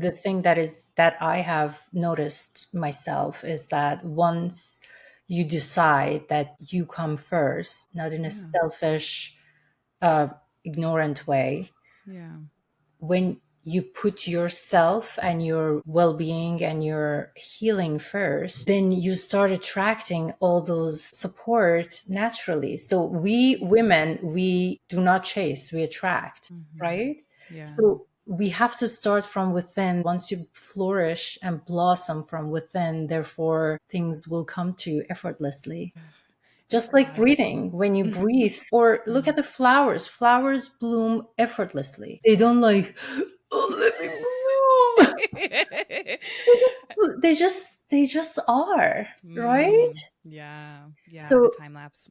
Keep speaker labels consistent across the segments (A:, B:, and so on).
A: the thing that I have noticed myself is that once you decide that you come first, not in a
B: Yeah.
A: selfish, ignorant way,
B: Yeah.
A: when you put yourself and your well-being and your healing first, then you start attracting all those support naturally. So we women, we do not chase, we attract, right?
B: Yeah.
A: So we have to start from within. Once you flourish and blossom from within, therefore things will come to you effortlessly. Just like breathing, when you breathe, or look at the flowers. Flowers bloom effortlessly. They don't like, oh, let me bloom. They just are, right?
B: Yeah. Yeah. The
A: So,
B: time lapse.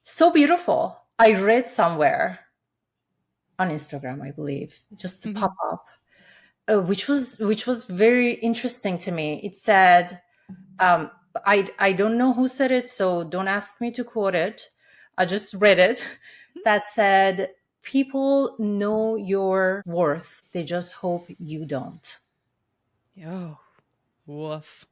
A: so beautiful. I read somewhere on Instagram, I believe, just to pop up, which was very interesting to me. It said, I don't know who said it, so don't ask me to quote it. I just read it. That said, people know your worth. They just hope you don't.
B: Oh, woof.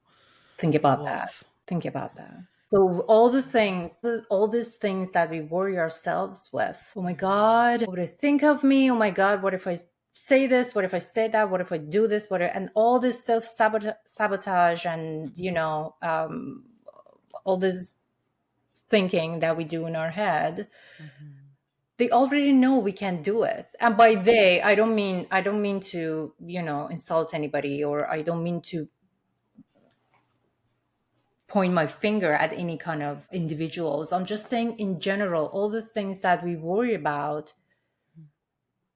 A: Think about that.
B: Woof.
A: Think about that. So all the things, all these things that we worry ourselves with. Oh my God, what would they think of me? Oh my God, what if I say this? What if I say that? What if I do this? And all this sabotage and, all this thinking that we do in our head, they already know we can't do it. And by they, I don't mean to, insult anybody, or I don't mean to point my finger at any kind of individuals. I'm just saying in general, all the things that we worry about,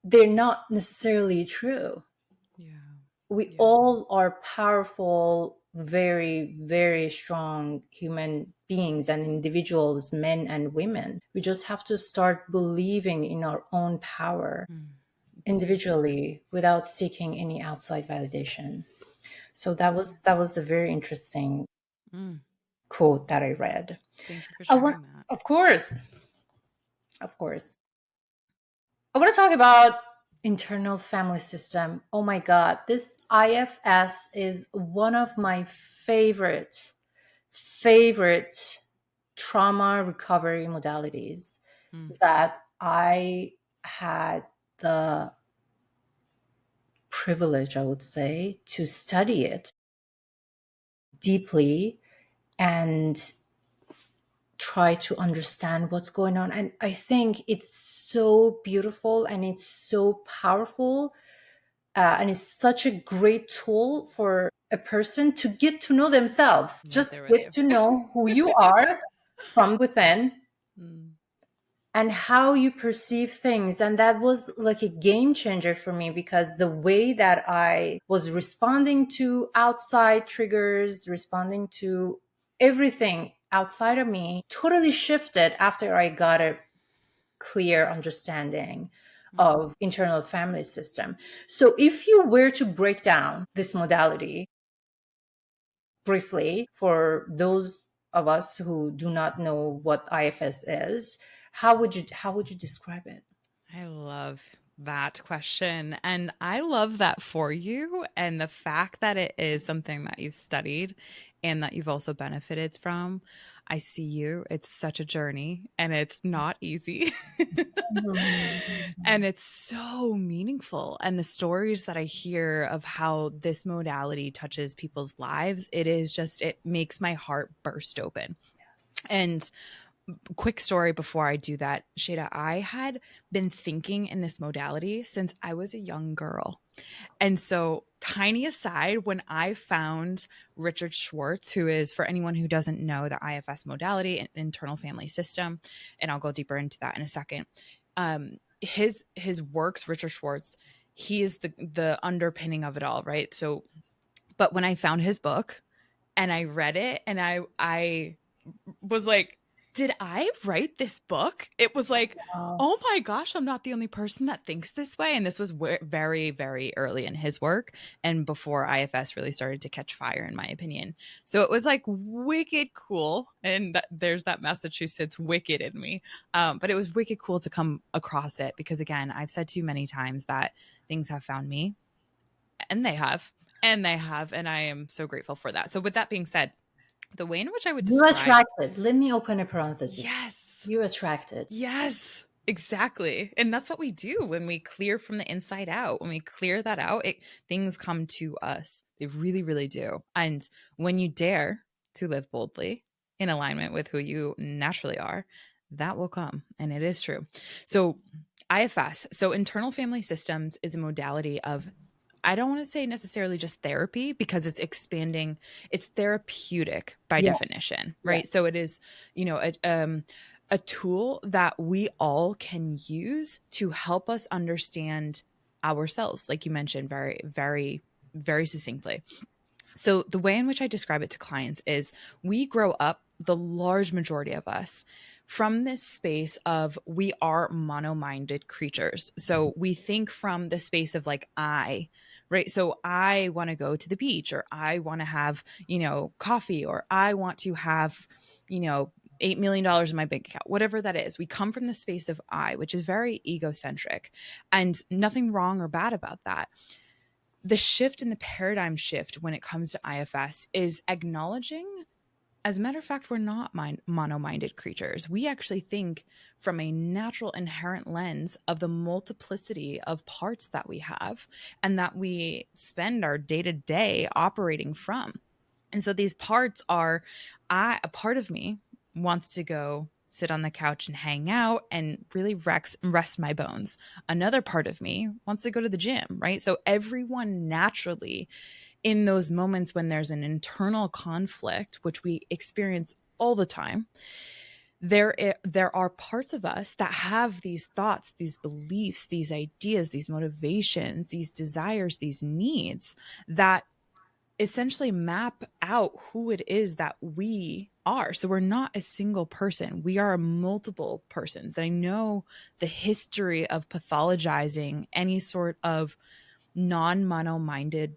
A: they're not necessarily true.
B: Yeah.
A: We all are powerful, very, very strong human beings and individuals, men and women. We just have to start believing in our own power individually without seeking any outside validation. So that was a very interesting quote that I read.
B: Thank you for
A: I want,
B: sharing that.
A: of course, of course. I want to talk about internal family system. Oh my God, this IFS is one of my favorite trauma recovery modalities that I had the privilege, I would say, to study it deeply and try to understand what's going on. And I think it's so beautiful and it's so powerful, and it's such a great tool for a person to get to know themselves.
B: Right
A: Just
B: there with you.
A: get to know who you are from within and how you perceive things. And that was like a game changer for me, because the way that I was responding to outside triggers, responding to everything outside of me, totally shifted after I got a clear understanding of internal family system. So if you were to break down this modality briefly for those of us who do not know what IFS is, how would you describe it?
B: I love that question. And I love that for you. And the fact that it is something that you've studied and that you've also benefited from. I see you. It's such a journey and it's not easy. And it's so meaningful. And the stories that I hear of how this modality touches people's lives, it makes my heart burst open.
A: Yes.
B: And quick story before I do that, Sheida, I had been thinking in this modality since I was a young girl. And so, tiny aside, when I found Richard Schwartz, who is, for anyone who doesn't know, the IFS modality, an internal family system, and I'll go deeper into that in a second. His works, Richard Schwartz, he is the underpinning of it all, right? So, but when I found his book and I read it, and I was like did I write this book? It was like, oh my gosh, I'm not the only person that thinks this way. And this was very, very early in his work and before IFS really started to catch fire, in my opinion. So it was like wicked cool. And there's that Massachusetts wicked in me. But it was wicked cool to come across it because, again, I've said to you many times that things have found me, and they have. And they have. And I am so grateful for that. So, with that being said, the way in which I would
A: You
B: describe.
A: attracted. Let me open a parenthesis.
B: Yes.
A: You attracted.
B: Yes, exactly. And that's what we do when we clear from the inside out. When we clear that out, things come to us. They really, really do. And when you dare to live boldly in alignment with who you naturally are, that will come. And it is true. So, IFS, so internal family systems, is a modality of, I don't want to say necessarily just therapy because it's expanding. It's therapeutic by definition, right? So it is, a tool that we all can use to help us understand ourselves, like you mentioned very, very, very succinctly. So the way in which I describe it to clients is we grow up, the large majority of us, from this space of we are mono-minded creatures. So we think from the space of like I, right? So I want to go to the beach, or I want to have, coffee, or I want to have, $8 million in my bank account, whatever that is. We come from the space of I, which is very egocentric, and nothing wrong or bad about that. The shift in the paradigm shift when it comes to IFS is acknowledging, as a matter of fact, we're not mono-minded creatures. We actually think from a natural inherent lens of the multiplicity of parts that we have and that we spend our day-to-day operating from. And so these parts are, a part of me wants to go sit on the couch and hang out and really rest my bones. Another part of me wants to go to the gym, right? So everyone naturally, in those moments when there's an internal conflict, which we experience all the time, there are parts of us that have these thoughts, these beliefs, these ideas, these motivations, these desires, these needs that essentially map out who it is that we are. So we're not a single person. We are multiple persons. And I know the history of pathologizing any sort of non-mono-minded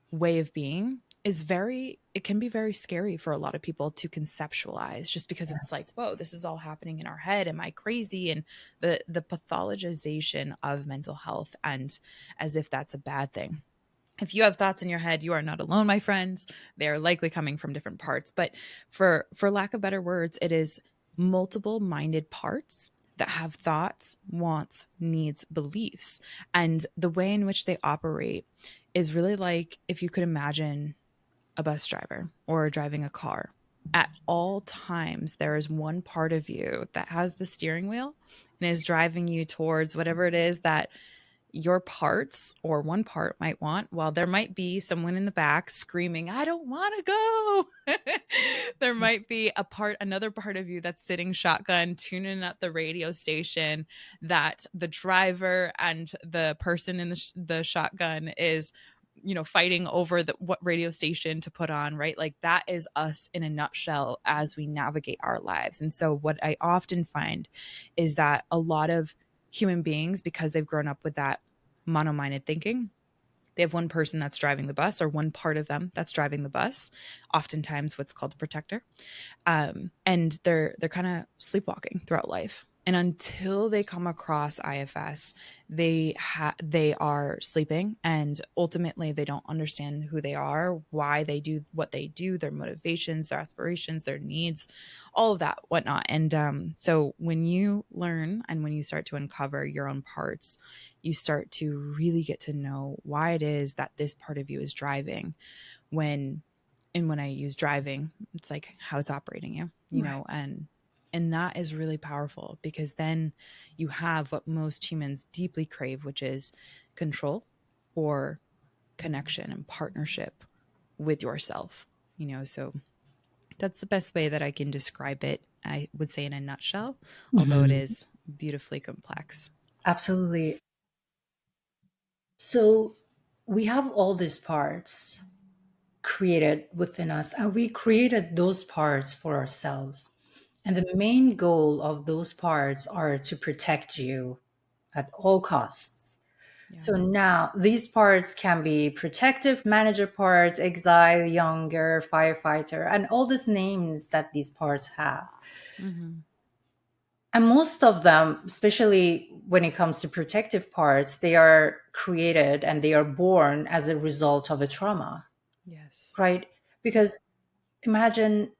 B: way of being it can be very scary for a lot of people to conceptualize, just because it's like, whoa, this is all happening in our head. Am I crazy? And the pathologization of mental health, and as if that's a bad thing. If you have thoughts in your head, you are not alone, my friends. They are likely coming from different parts. But for lack of better words, it is multiple minded parts that have thoughts, wants, needs, beliefs. And the way in which they operate is really like if you could imagine a bus driver or driving a car. At all times, there is one part of you that has the steering wheel and is driving you towards whatever it is that your parts or one part might want, while there might be someone in the back screaming, I don't want to go. There might be another part of you that's sitting shotgun, tuning up the radio station that the driver and the person in the shotgun is, fighting over what radio station to put on, right? Like that is us in a nutshell as we navigate our lives. And so what I often find is that a lot of human beings, because they've grown up with that mono-minded thinking, they have one person that's driving the bus, or one part of them that's driving the bus, oftentimes what's called a protector. And they're kind of sleepwalking throughout life. And until they come across IFS, they are sleeping, and ultimately they don't understand who they are, why they do what they do, their motivations, their aspirations, their needs, all of that, whatnot. And so when you learn and when you start to uncover your own parts, you start to really get to know why it is that this part of you is driving. When I use driving, it's like how it's operating you, you know, and that is really powerful, because then you have what most humans deeply crave, which is control or connection and partnership with yourself, so that's the best way that I can describe it, I would say, in a nutshell, although it is beautifully complex.
A: Absolutely. So we have all these parts created within us, and we created those parts for ourselves. And the main goal of those parts are to protect you at all costs.
B: Yeah.
A: So now these parts can be protective manager parts, exile, younger, firefighter, and all these names that these parts have.
B: Mm-hmm.
A: And most of them, especially when it comes to protective parts, they are created and they are born as a result of a trauma,
B: Yes.
A: right? Because imagine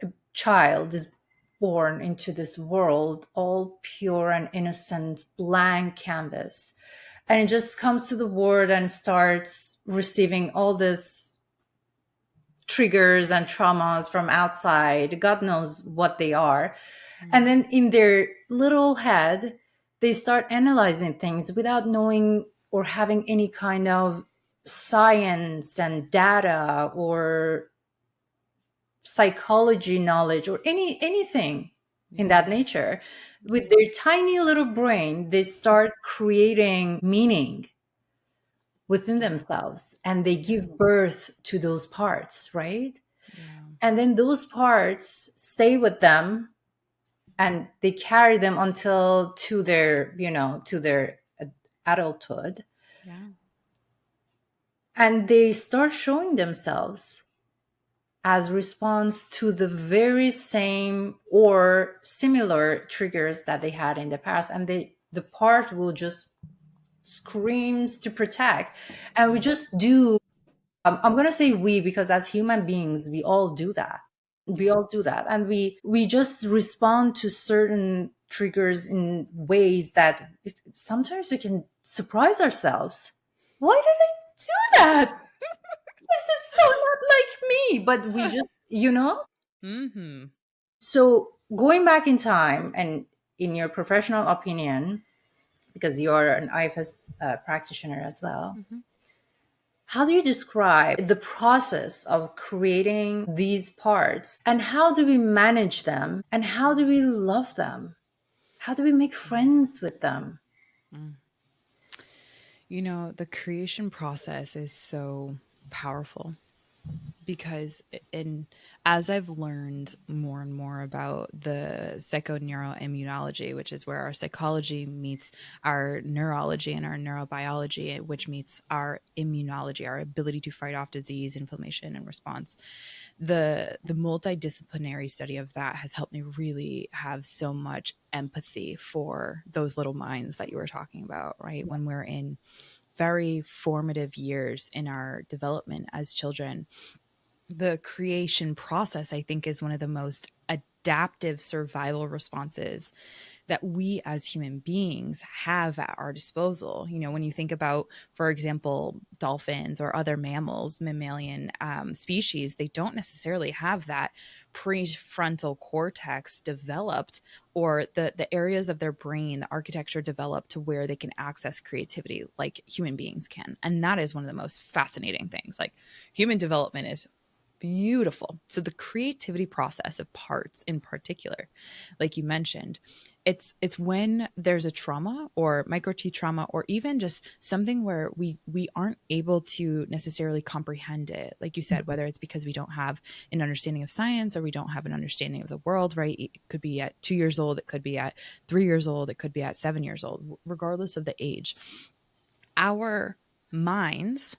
A: a child is born into this world all pure and innocent, blank canvas. And it just comes to the world and starts receiving all this triggers and traumas from outside. God knows what they are. And then in their little head, they start analyzing things without knowing or having any kind of science and data or psychology knowledge or anything in that nature. With their tiny little brain, they start creating meaning within themselves and they give birth to those parts, right?
B: Yeah.
A: And then those parts stay with them and they carry them until to their, to their adulthood.
B: Yeah.
A: And they start showing themselves as response to the very same or similar triggers that they had in the past. And the part will just screams to protect. And we just do, I'm going to say we, because as human beings, we all do that. We all do that. And we just respond to certain triggers in ways that sometimes we can surprise ourselves. Why did I do that? This is so not like me. But we just,
B: Mm-hmm.
A: So going back in time and in your professional opinion, because you're an IFS practitioner as well,
B: Mm-hmm.
A: how do you describe the process of creating these parts and how do we manage them and how do we love them? How do we make friends with them?
B: The creation process is so powerful because as I've learned more and more about the psychoneuroimmunology, which is where our psychology meets our neurology and our neurobiology, which meets our immunology, our ability to fight off disease, inflammation, and response. The multidisciplinary study of that has helped me really have so much empathy for those little minds that you were talking about, right? When we're in very formative years in our development as children, the creation process, I think, is one of the most adaptive survival responses that we as human beings have at our disposal. When you think about, for example, dolphins or other mammals, mammalian species, they don't necessarily have that prefrontal cortex developed, or the areas of their brain, the architecture developed to where they can access creativity like human beings can. And that is one of the most fascinating things. Like, human development is beautiful. So the creativity process of parts in particular, like you mentioned, it's when there's a trauma or micro T trauma, or even just something where we aren't able to necessarily comprehend it. Like you said, whether it's because we don't have an understanding of science or we don't have an understanding of the world, right? It could be at 2 years old, it could be at 3 years old, it could be at 7 years old, regardless of the age. Our minds,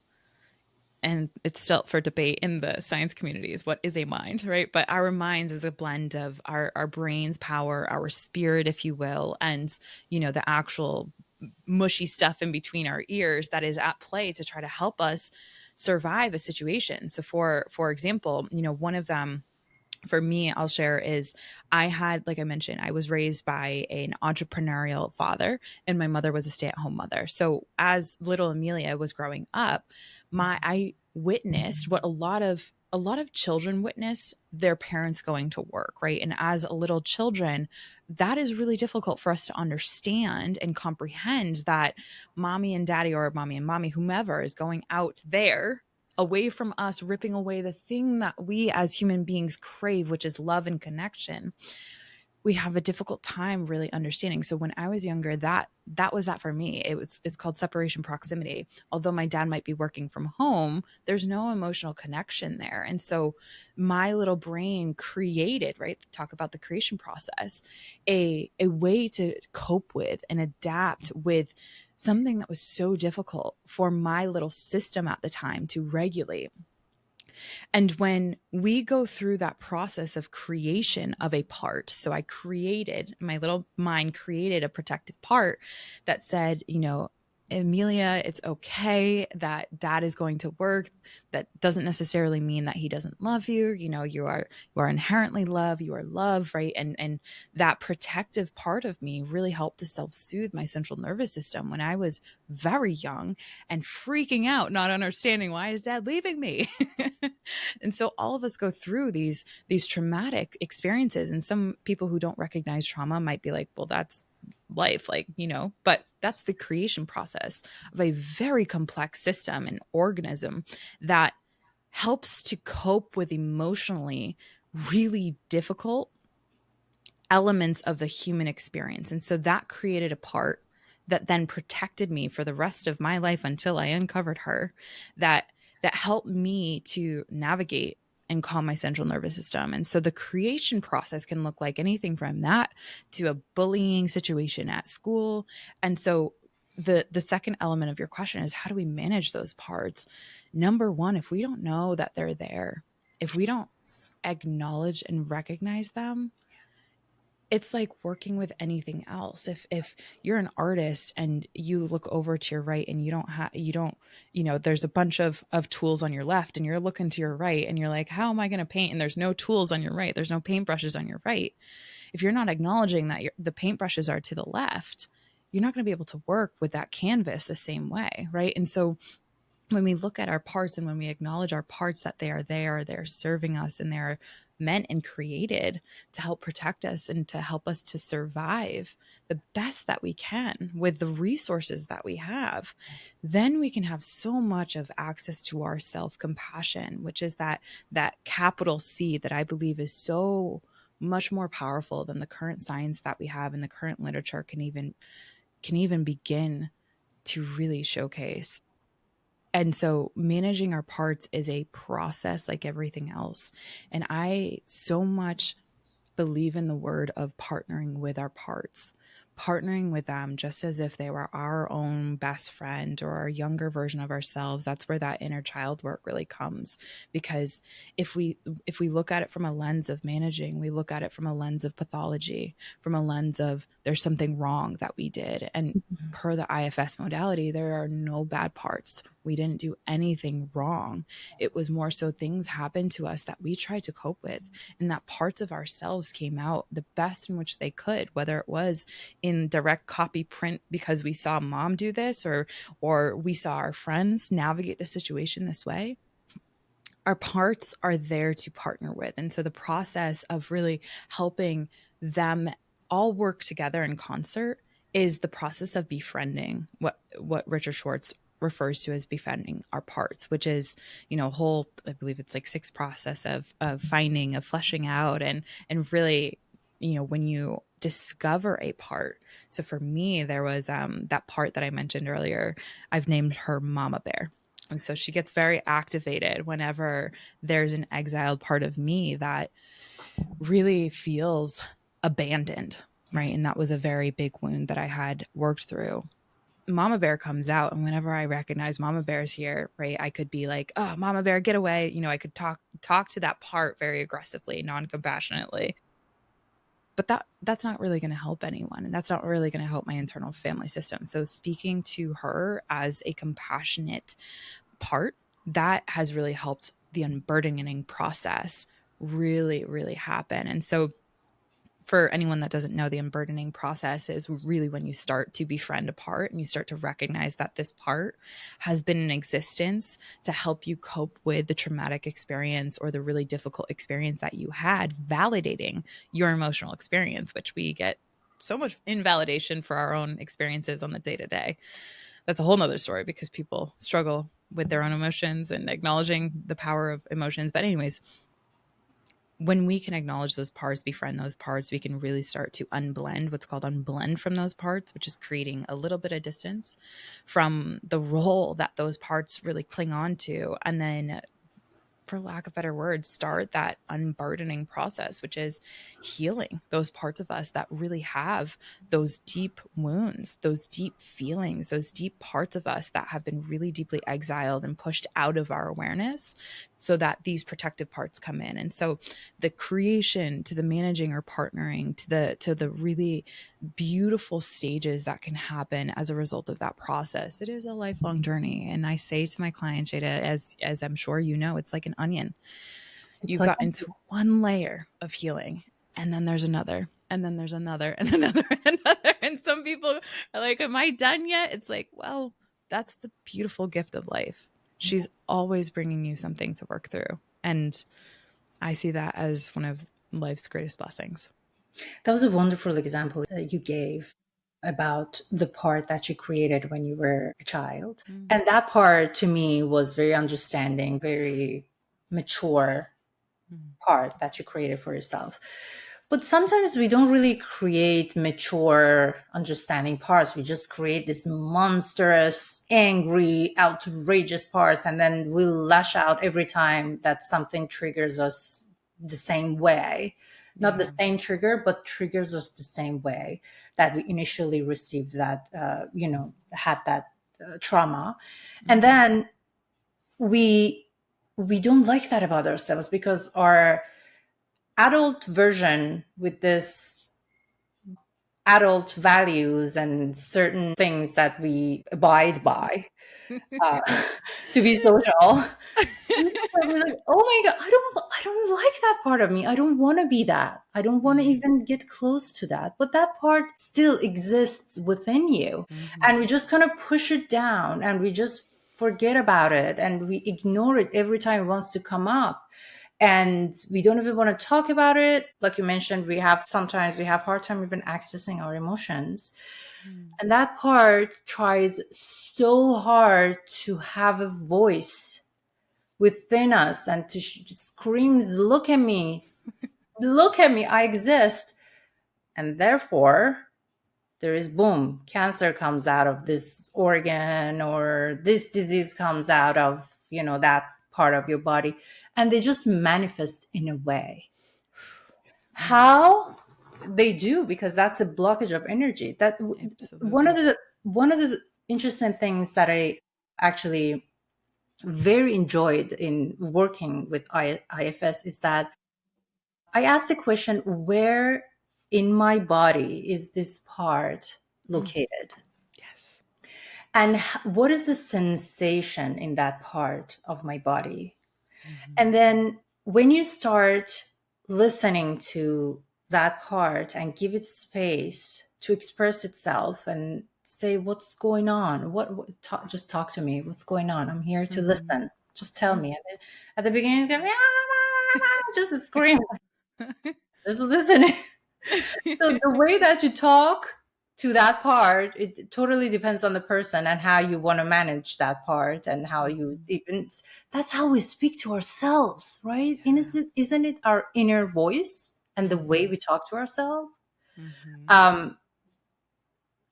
B: and it's still for debate in the science communities, what is a mind, right? But our minds is a blend of our brain's power, our spirit, if you will, and, the actual mushy stuff in between our ears that is at play to try to help us survive a situation. So for example, one of them for me, I'll share, is I had, like I mentioned, I was raised by an entrepreneurial father and my mother was a stay-at-home mother. So as little Emilia was growing up, I witnessed what a lot of children witness their parents going to work, right? And as a little children, that is really difficult for us to understand and comprehend, that mommy and daddy, or mommy and mommy, whomever, is going out there away from us, ripping away the thing that we as human beings crave, which is love and connection. we have a difficult time really understanding. So when I was younger, that was that for me. It's called separation proximity. Although my dad might be working from home, there's no emotional connection there. And so my little brain created, right? Talk about the creation process, a way to cope with and adapt with something that was so difficult for my little system at the time to regulate. And when we go through that process of creation of a part, so I created, my little mind created a protective part that said, you know, Emilia, it's okay that dad is going to work. That doesn't necessarily mean that he doesn't love you. You know, you are inherently loved. You are loved, right? And that protective part of me really helped to self-soothe my central nervous system when I was very young and freaking out, not understanding, why is dad leaving me? And so all of us go through these traumatic experiences, and some people who don't recognize trauma might be like, well, that's life, like, you know, but that's the creation process of a very complex system and organism that helps to cope with emotionally really difficult elements of the human experience. And so that created a part that then protected me for the rest of my life until I uncovered her, that helped me to navigate and calm my central nervous system. And so the creation process can look like anything from that to a bullying situation at school. And so the second element of your question is, how do we manage those parts? Number one, if we don't know that they're there, if we don't acknowledge and recognize them, it's like working with anything else. If you're an artist and you look over to your right and you don't, you know, there's a bunch of tools on your left and you're looking to your right and you're like, how am I going to paint? And there's no tools on your right. There's no paintbrushes on your right. If you're not acknowledging that the paintbrushes are to the left, you're not going to be able to work with that canvas the same way. Right. And so when we look at our parts and when we acknowledge our parts, that they are there, they're serving us, and they're meant and created to help protect us and to help us to survive the best that we can with the resources that we have, then we can have so much of access to our self-compassion, which is that capital C that I believe is so much more powerful than the current science that we have and the current literature can even begin to really showcase. And so managing our parts is a process like everything else. And I so much believe in the word of partnering with our parts, partnering with them just as if they were our own best friend or our younger version of ourselves. That's where that inner child work really comes. Because if we look at it from a lens of managing, we look at it from a lens of pathology, from a lens of there's something wrong that we did. And per the IFS modality, there are no bad parts. We didn't do anything wrong. It was more so things happened to us that we tried to cope with, and that parts of ourselves came out the best in which they could, whether it was in direct copy print because we saw mom do this, or we saw our friends navigate the situation this way. Our parts are there to partner with. And so the process of really helping them all work together in concert is the process of befriending, what Richard Schwartz refers to as befriending our parts, which is, you know, whole, I believe it's like 6 process of finding, of fleshing out, and really, you know, when you discover a part. So for me, there was that part that I mentioned earlier. I've named her Mama Bear. And so she gets very activated whenever there's an exiled part of me that really feels abandoned, right? And that was a very big wound that I had worked through. Mama Bear comes out, and whenever I recognize Mama Bear's here, right, I could be like, oh, Mama Bear, get away. You know, I could talk to that part very aggressively, non-compassionately. But that's not really going to help anyone, and that's not really going to help my internal family system. So speaking to her as a compassionate part, that has really helped the unburdening process really, really happen. And so for anyone that doesn't know, the unburdening process is really when you start to befriend a part and you start to recognize that this part has been in existence to help you cope with the traumatic experience or the really difficult experience that you had, validating your emotional experience, which we get so much invalidation for our own experiences on the day-to-day. That's a whole nother story because people struggle with their own emotions and acknowledging the power of emotions. But anyways, when we can acknowledge those parts, befriend those parts, we can really start to unblend, what's called unblend from those parts, which is creating a little bit of distance from the role that those parts really cling on to. And then, for lack of better words, start that unburdening process, which is healing those parts of us that really have those deep wounds, those deep feelings, those deep parts of us that have been really deeply exiled and pushed out of our awareness, so that these protective parts come in. And so the creation to the managing or partnering to the really beautiful stages that can happen as a result of that process, it is a lifelong journey. And I say to my clients, Sheida, as I'm sure you know, it's like an onion. You got into one layer of healing, and then there's another, and then there's another, and another, and another. And some people are like, am I done yet? It's like, well, that's the beautiful gift of life. She's always bringing you something to work through. And I see that as one of life's greatest blessings.
A: That was a wonderful example that you gave about the part that you created when you were a child. Mm-hmm. And that part to me was very understanding, very mature part that you created for yourself. But sometimes we don't really create mature, understanding parts. We just create this monstrous, angry, outrageous parts, and then we'll lash out every time that something triggers us the same way. Not the same trigger, but triggers us the same way that we initially received that, had that trauma. Mm-hmm. And then we don't like that about ourselves, because our adult version with this adult values and certain things that we abide by to be social. We're like, oh my God, I don't like that part of me. I don't want to be that. I don't want to even get close to that. But that part still exists within you. Mm-hmm. And we just kind of push it down, and we just forget about it, and we ignore it every time it wants to come up. And we don't even want to talk about it. Like you mentioned, sometimes we have hard time even accessing our emotions. And that part tries so hard to have a voice within us and to screams, look at me, I exist. And therefore, there is boom, cancer comes out of this organ, or this disease comes out of, that part of your body. And they just manifest in a way. How they do, because that's a blockage of energy. That one of the interesting things that I actually very enjoyed in working with IFS is that I asked the question, where in my body is this part located?
B: Yes.
A: And what is the sensation in that part of my body? And then when you start listening to that part and give it space to express itself and say, what's going on? Just talk to me. What's going on? I'm here to listen. Just tell me. And at the beginning, it's going to just scream. Just listening. So the way that you talk to that part, it totally depends on the person and how you want to manage that part, and how you even, that's how we speak to ourselves, right? Yeah. Isn't it our inner voice and the way we talk to ourselves? And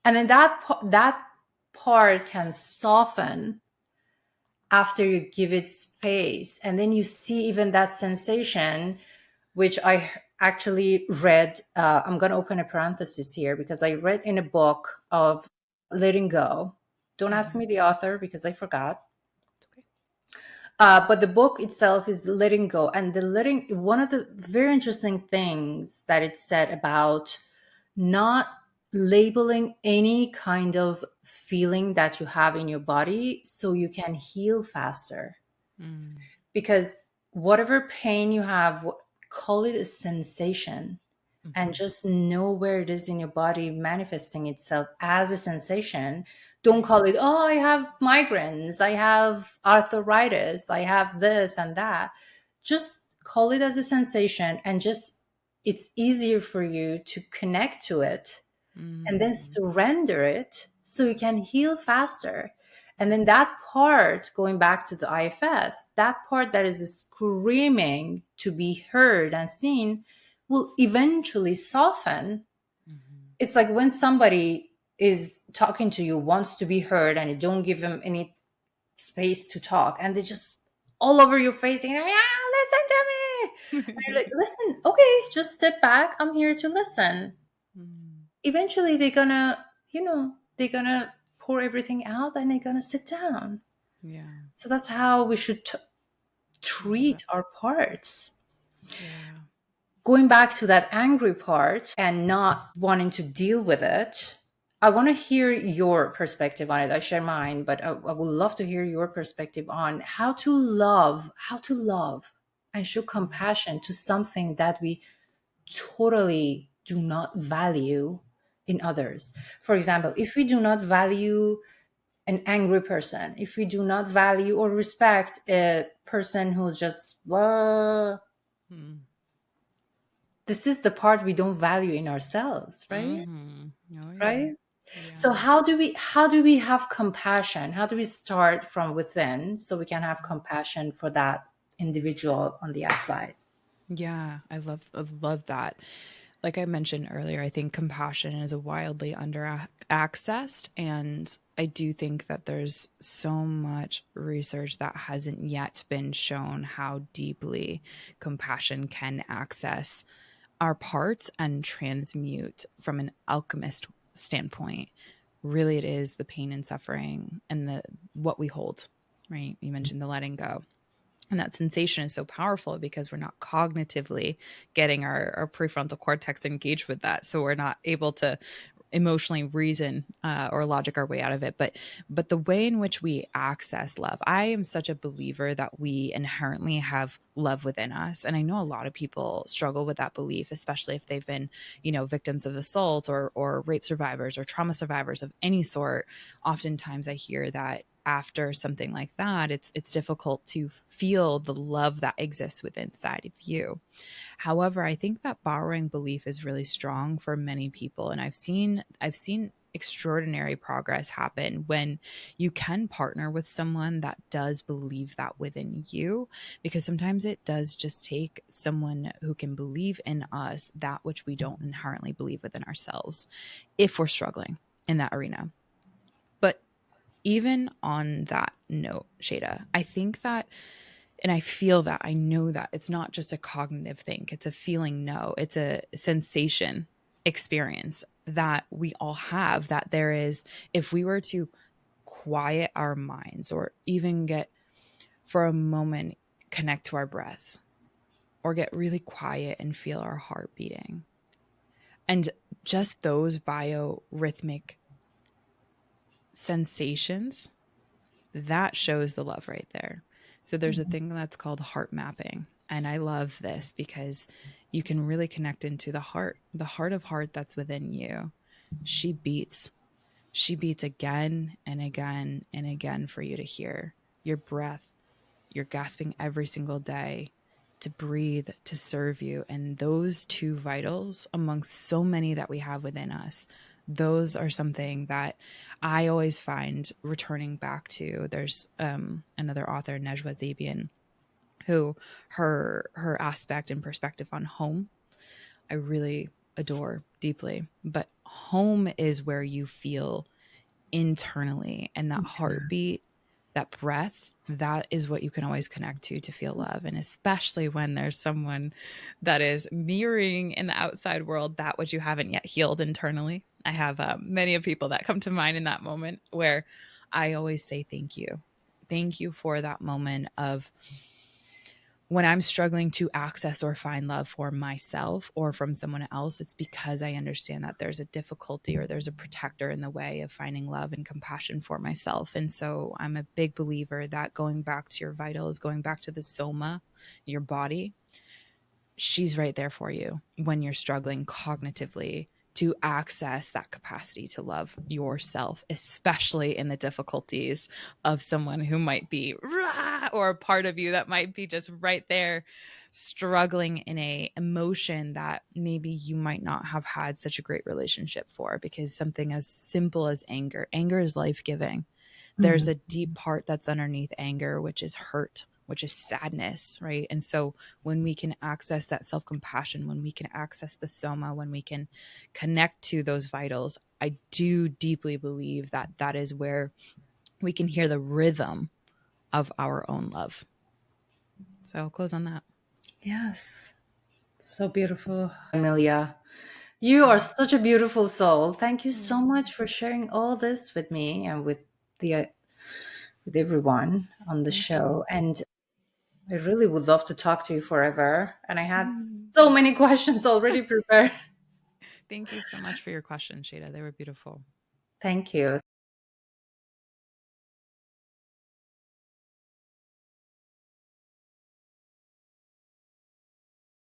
A: then that part can soften after you give it space. And then you see even that sensation, which I actually read, I'm going to open a parenthesis here, because I read in a book of letting go. Don't ask me the author, because I forgot. Okay. But the book itself is letting go. And one of the very interesting things that it said about not labeling any kind of feeling that you have in your body, so you can heal faster. Because whatever pain you have, call it a sensation, and just know where it is in your body manifesting itself as a sensation. Don't call it, oh, I have migraines, I have arthritis, I have this and that. Just call it as a sensation, and just, it's easier for you to connect to it and then surrender it, so you can heal faster. And then that part, going back to the IFS, that part that is screaming to be heard and seen will eventually soften.
B: Mm-hmm.
A: It's like when somebody is talking to you, wants to be heard, and you don't give them any space to talk, and they just all over your face, yeah, listen to me. And you're like, listen, okay, just step back. I'm here to listen. Eventually, they're gonna pour everything out, and they're gonna sit down.
B: Yeah.
A: So that's how we should
B: Love it.
A: treat our parts.
B: Yeah.
A: Going back to that angry part and not wanting to deal with it, I want to hear your perspective on it. I share mine, but I would love to hear your perspective on how to love and show compassion to something that we totally do not value in others. For example, if we do not value an angry person, if we do not value or respect a person who's just, well, this is the part we don't value in ourselves, right?
B: Mm-hmm. Oh, yeah.
A: Right. So
B: Yeah.
A: how do we have compassion? How do we start from within so we can have compassion for that individual on the outside?
B: Yeah, I love that. Like I mentioned earlier, I think compassion is a wildly under accessed, and I do think that there's so much research that hasn't yet been shown how deeply compassion can access our parts and transmute from an alchemist standpoint. Really, it is the pain and suffering and the what we hold, right? You mentioned the letting go. And that sensation is so powerful because we're not cognitively getting our prefrontal cortex engaged with that. So we're not able to emotionally reason or logic our way out of it. But the way in which we access love, I am such a believer that we inherently have love within us. And I know a lot of people struggle with that belief, especially if they've been, victims of assault or rape survivors or trauma survivors of any sort. Oftentimes I hear that after something like that, it's difficult to feel the love that exists within inside of you. However, I think that borrowing belief is really strong for many people, and I've seen extraordinary progress happen when you can partner with someone that does believe that within you, because sometimes it does just take someone who can believe in us that which we don't inherently believe within ourselves if we're struggling in that arena. But even on that note, Sheida, I think that, and I feel that, I know that it's not just a cognitive thing, it's a feeling, no, it's a sensation experience that we all have. That there is, if we were to quiet our minds or even get for a moment, connect to our breath or get really quiet and feel our heart beating, and just those biorhythmic sensations, that shows the love right there. So there's a thing that's called heart mapping. And I love this because you can really connect into the heart of heart that's within you. She beats. She beats again and again and again for you to hear. Your breath, you're gasping every single day to breathe, to serve you. And those two vitals, amongst so many that we have within us, those are something that I always find returning back to. There's another author, Nejwa Zabian, who her aspect and perspective on home, I really adore deeply. But home is where you feel internally, and that heartbeat, that breath, that is what you can always connect to feel love. And especially when there's someone that is mirroring in the outside world that which you haven't yet healed internally. I have many of people that come to mind in that moment where I always say thank you. Thank you for that moment of when I'm struggling to access or find love for myself or from someone else. It's because I understand that there's a difficulty or there's a protector in the way of finding love and compassion for myself. And so I'm a big believer that going back to your vitals, going back to the soma, your body, she's right there for you when you're struggling cognitively to access that capacity to love yourself, especially in the difficulties of someone who might be or a part of you that might be just right there struggling in a emotion that maybe you might not have had such a great relationship for. Because something as simple as anger is life-giving. there's a deep part that's underneath anger, which is hurt, which is sadness, right? And so when we can access that self-compassion, when we can access the soma, when we can connect to those vitals, I do deeply believe that that is where we can hear the rhythm of our own love. So I'll close on that.
A: Yes. So beautiful. Emilia, you are such a beautiful soul. Thank you so much for sharing all this with me and with everyone on the show. And I really would love to talk to you forever. And I had so many questions already prepared.
B: Thank you so much for your questions, Sheida. They were beautiful.
A: Thank you.